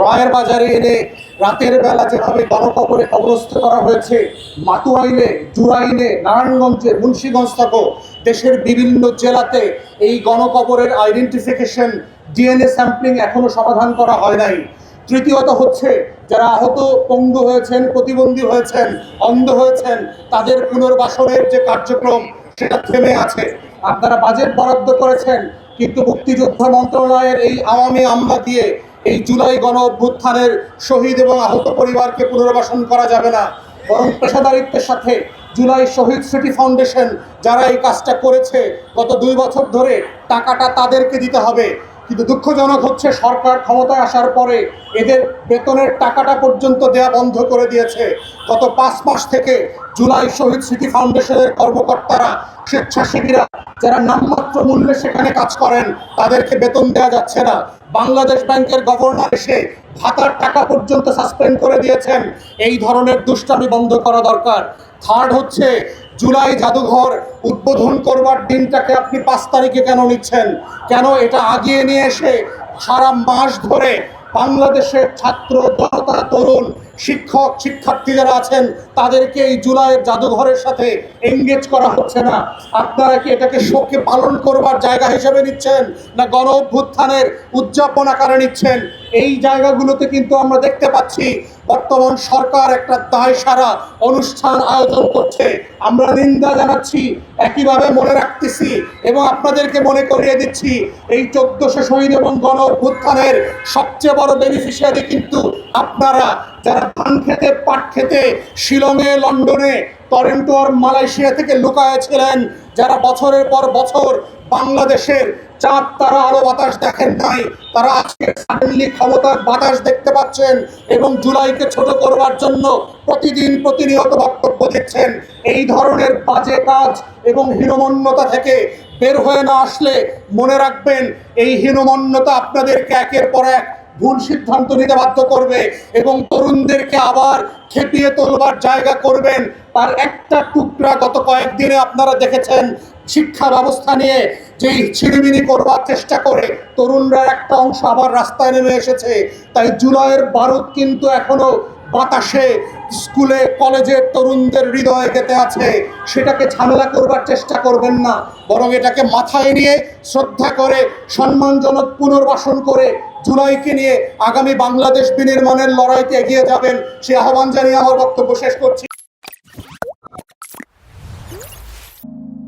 রয়ের বাজারে এনে রাতের বেলা যেভাবে গণকবরে কবরস্থ করা হয়েছে, মাতুয়াইলে, জুরাইনে, নারায়ণগঞ্জে, মুন্সিগঞ্জ সহ দেশের বিভিন্ন জেলাতে এই গণকবরের আইডেন্টিফিকেশন, ডিএনএ স্যাম্পলিং এখনো সমাধান করা হয় নাই। তৃতীয়ত হচ্ছে, যারা আহত, পঙ্গু হয়েছেন, প্রতিবন্ধী হয়েছেন, অন্ধ হয়েছেন, তাদের পুনর্বাসনের যে কার্যক্রম সেটা থেমে আছে। আপনারা বাজেট বরাদ্দ করেছেন, কিন্তু মুক্তিযোদ্ধা মন্ত্রণালয়ের এই আওয়ামী আমলা দিয়ে এই জুলাই গণ অভ্যুত্থানের শহীদ এবং আহত পরিবারকে পুনর্বাসন করা যাবে না। বরং পেশাদারিত্বের সাথে জুলাই শহীদ স্মৃতি ফাউন্ডেশন যারা এই কাজটা করেছে গত 2 বছর ধরে, টাকাটা তাদেরকে দিতে হবে। কিন্তু দুঃখজনক হচ্ছে, সরকার ক্ষমতায় আসার পরে এদের বেতনের টাকাটা পর্যন্ত দেয়া বন্ধ করে দিয়েছে। গত 5 মাস থেকে জুলাই শহীদ স্মৃতি ফাউন্ডেশনের কর্মকর্তারা, স্বেচ্ছাসেবীরা যারা নামমাত্র মূল্যে সেখানে কাজ করেন, তাদেরকে বেতন দেওয়া যাচ্ছে না। বাংলাদেশ ব্যাংকের গভর্নর এসে ভাতার টাকা পর্যন্ত সাসপেন্ড করে দিয়েছেন। এই ধরনের দুষ্টামি বন্ধ করা দরকার। থার্ড হচ্ছে, জুলাই জাদুঘর উদ্বোধন করবার দিনটাকে আপনি 5 তারিখে কেন নিচ্ছেন? কেন এটা আগিয়ে নিয়ে এসে সারা মাস ধরে বাংলাদেশের ছাত্র জনতা, তরুণ, শিক্ষক, শিক্ষার্থী যারা আছেন তাদেরকে এই জুলাইয়ের জাদুঘরের সাথে এঙ্গেজ করা হচ্ছে না? আপনারা কি এটাকে শোকে পালন করবার জায়গা হিসেবে নিচ্ছেন, না গণ অভ্যুত্থানের উদযাপন আকারে নিচ্ছেন? এই জায়গাগুলোতে কিন্তু আমরা দেখতে পাচ্ছি বর্তমান সরকার একটা দায়সারা অনুষ্ঠান আয়োজন করছে। আমরা নিন্দা জানাচ্ছি, একইভাবে মনে রাখতেছি এবং আপনাদেরকে মনে করিয়ে দিচ্ছি, এই 1400 শহীদ এবং গণ অভ্যুত্থানের সবচেয়ে বড় বেনিফিশিয়ারি কিন্তু আপনারা, যারা ধান খেতে, পাট খেতে শিলংয়ে, লন্ডনে, টরেন্টো আর মালয়েশিয়া থেকে লুকায়ে ছিলেন, যারা বছরের পর বছর বাংলাদেশের চাঁদ তারা আলো বাতাস দেখেন নাই, তারা আজকে সাডেনলি ক্ষমতার বাতাস দেখতে পাচ্ছেন এবং জুলাইকে ছোট করবার জন্য প্রতিদিন প্রতিনিয়ত বক্তব্য দিচ্ছেন। এই ধরনের বাজে কাজ এবং হীনমন্যতা থেকে বের হয়ে না আসলে মনে রাখবেন, এই হীনমন্যতা আপনাদেরকে একের পর এক ভুল সিদ্ধান্ত নিতে বাধ্য করবে এবং তরুণদেরকে আবার খেপিয়ে তোলবার জায়গা করবেন। তার একটা টুকরা গত কয়েকদিনে আপনারা দেখেছেন, শিক্ষা ব্যবস্থা নিয়ে যেই ছিড়িমিড়ি করবার চেষ্টা করে তরুণরা একটা অংশ আবার রাস্তায় নেমে এসেছে। তাই জুলাইয়ের বারুদ কিন্তু এখনো বাতাসে, স্কুলে কলেজের তরুণদের হৃদয়ে গেঁথে আছে। সেটাকে ঝামেলা করবার চেষ্টা করবেন না, বরং এটাকে মাথায় নিয়ে শ্রদ্ধা করে সম্মানজনক পুনর্বাসন করে জুলাইকে নিয়ে আগামী বাংলাদেশ বিনির্মাণের লড়াইতে এগিয়ে যাবেন। সে আহ্বান জানিয়ে আমার বক্তব্য শেষ করছি।